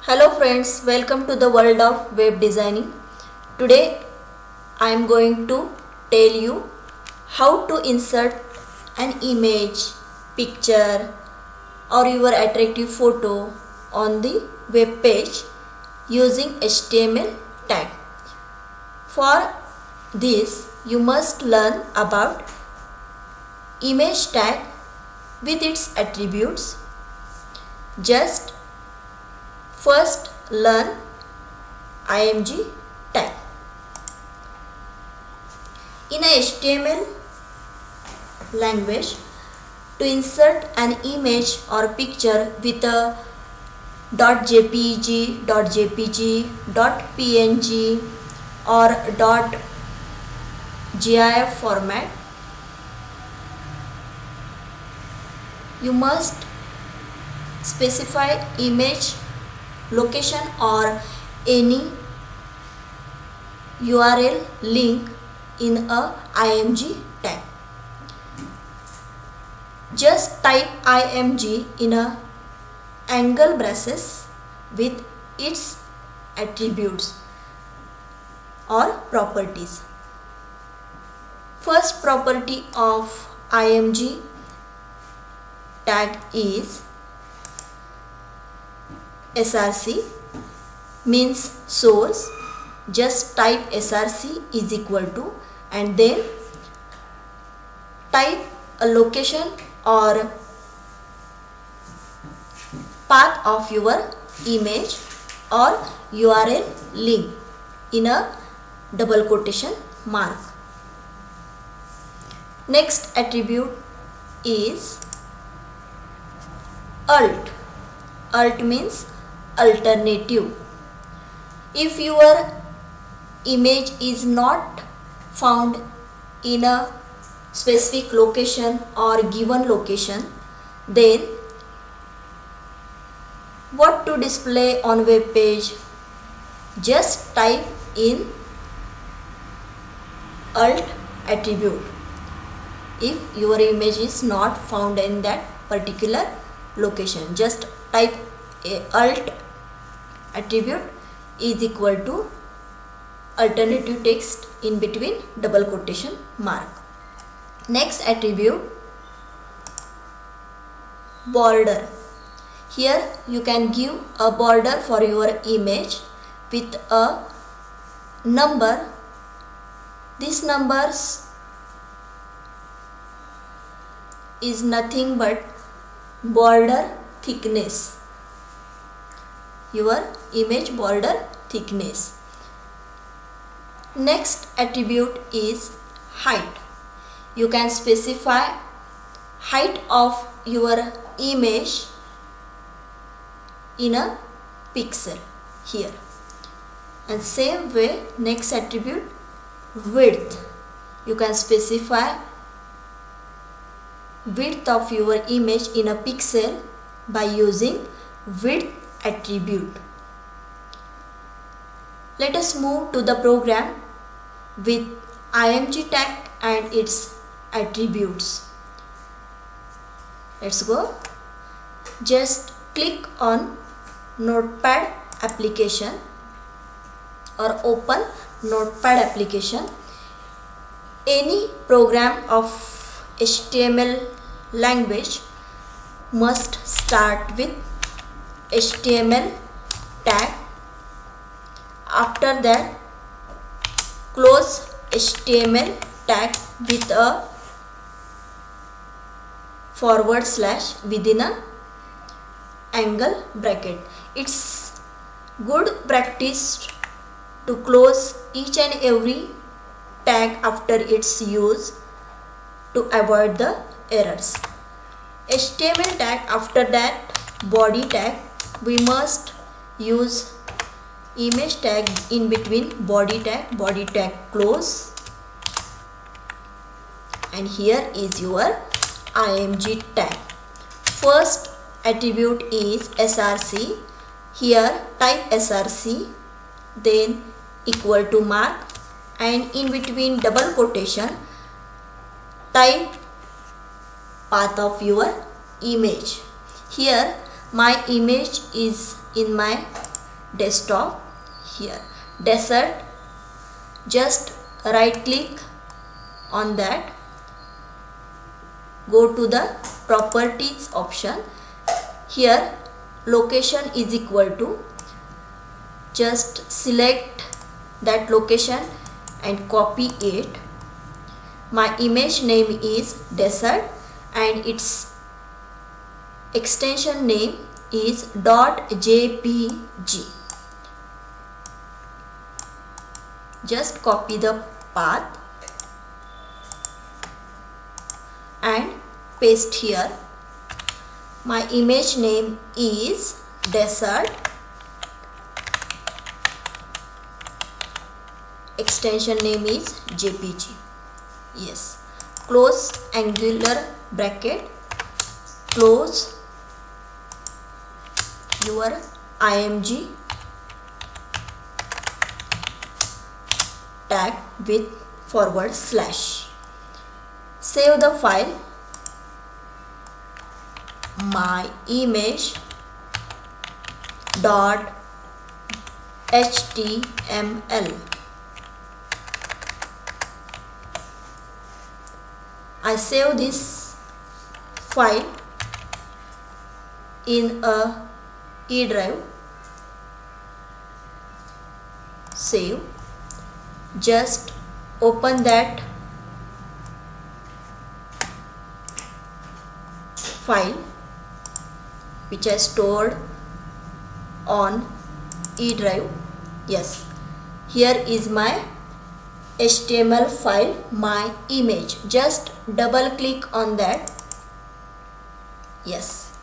Hello friends, welcome to the world of web designing. Today I am going to tell you how to insert an image, picture or your attractive photo on the web page using HTML tag. For this you must learn about image tag with its attributes. Just first learn img tag. In a HTML language, to insert an image or picture with a .jpeg, .jpg, .png or .gif format, you must specify image location or any URL link in a img tag. Just type img in a angle braces with its attributes or properties. First property of img tag is src, means source. Just type src is equal to and then type a location or path of your image or URL link in a double quotation mark. Next attribute is alt. Alt means alternative. If your image is not found in a specific location or given location, then what to display on web page? Just type in alt attribute. If your image is not found in that particular location, just type alt attribute is equal to alternative text in between double quotation mark. Next attribute, border. Here you can give a border for your image with a number. These numbers is nothing but border thickness, your image border thickness. Next attribute is height. You can specify height of your image in a pixel here. And same way, next attribute, width. You can specify width of your image in a pixel by using width attribute. Let us move to the program with img tag and its attributes. Let's go. Just click on Notepad application or open Notepad application. Any program of HTML language must start with HTML tag. After that, close HTML tag with a / within a angle bracket. It's good practice to close each and every tag after its use to avoid the errors. HTML tag, after that body tag, we must use image tag in between body tag close, and here is your img tag. First attribute is src. Here type src, then equal to mark, and in between double quotation type path of your image. Here my image is in my desktop. Here desert, just right click on that, go to the properties option. Here location is equal to, just select that location and copy it. My image name is desert and its extension name is .jpg. Just copy the path and paste here. My image name is desert, extension name is jpg. Yes, close angular bracket, close your img tag with /. Save the file, my image .html. I save this file in a E drive. Save. Just open that file which I stored on E drive. Yes, here is my HTML file, my image. Just double click on that. Yes,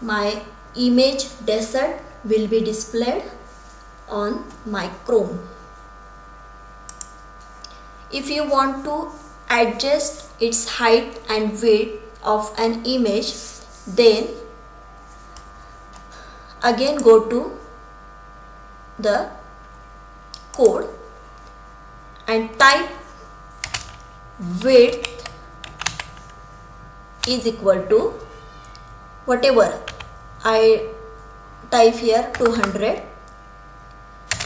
my image desert will be displayed on my Chrome. If you want to adjust its height and width of an image, then again go to the code and type width is equal to whatever I type here, 200,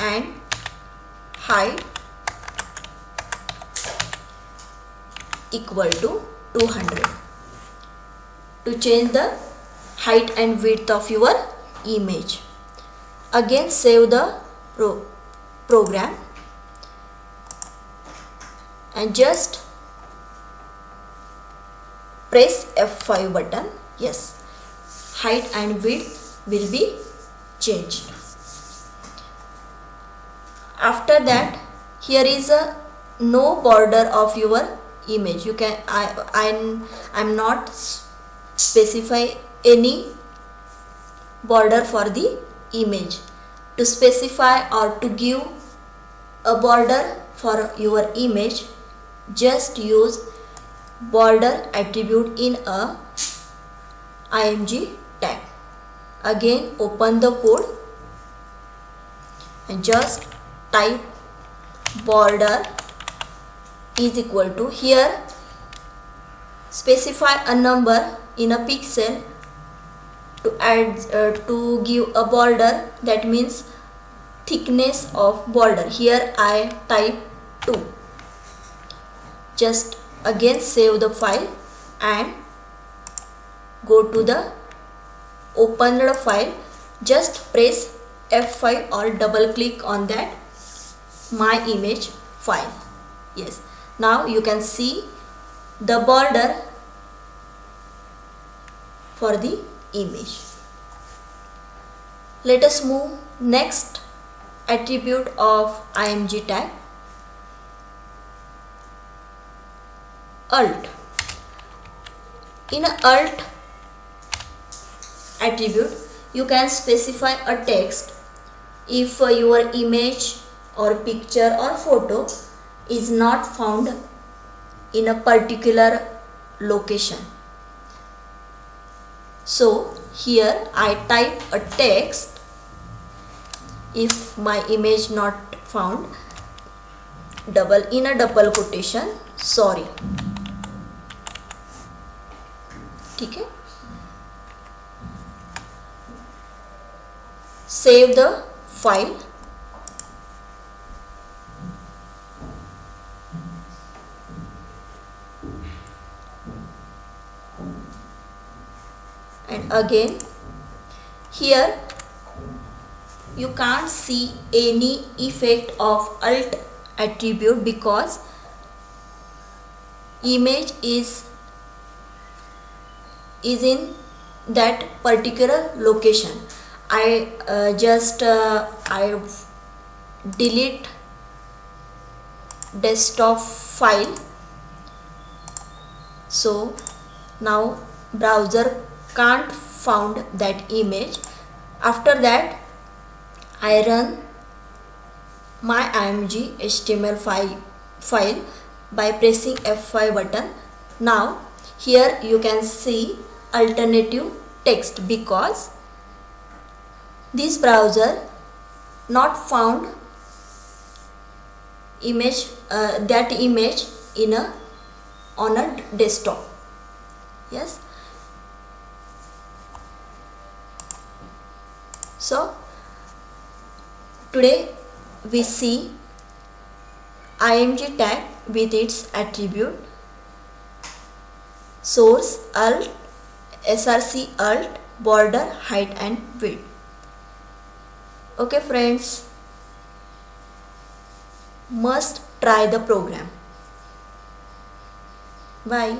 and height equal to 200 to change the height and width of your image. Again save the program and just press F5 button. Yes, height and width will be changed. After that, here is a no border of your image. You can I'm not specify any border for the image. To specify or to give a border for your image, just use border attribute in a img tag. Again open the code and just type border is equal to, here specify a number in a pixel to add to give a border, that means thickness of border. Here I type 2. Just again save the file and go to the opened file. Just press F5 or double click on that my image file. Yes, now you can see the border for the image. Let us move next attribute of img tag, alt. In a alt attribute, you can specify a text if your image or picture or photo is not found in a particular location. So here I type a text, if my image not found, double in a double quotation, sorry. ठीक है, save the file, and again here you can't see any effect of alt attribute because image is in that particular location. I delete desktop file, so now browser can't found that image. After that I run my img HTML file by pressing F5 button. Now here you can see alternative text because this browser not found image that image in on a desktop. Yes, so today we see img tag with its attribute source, alt, src, alt, border, height and width. Okay friends, must try the program. Bye.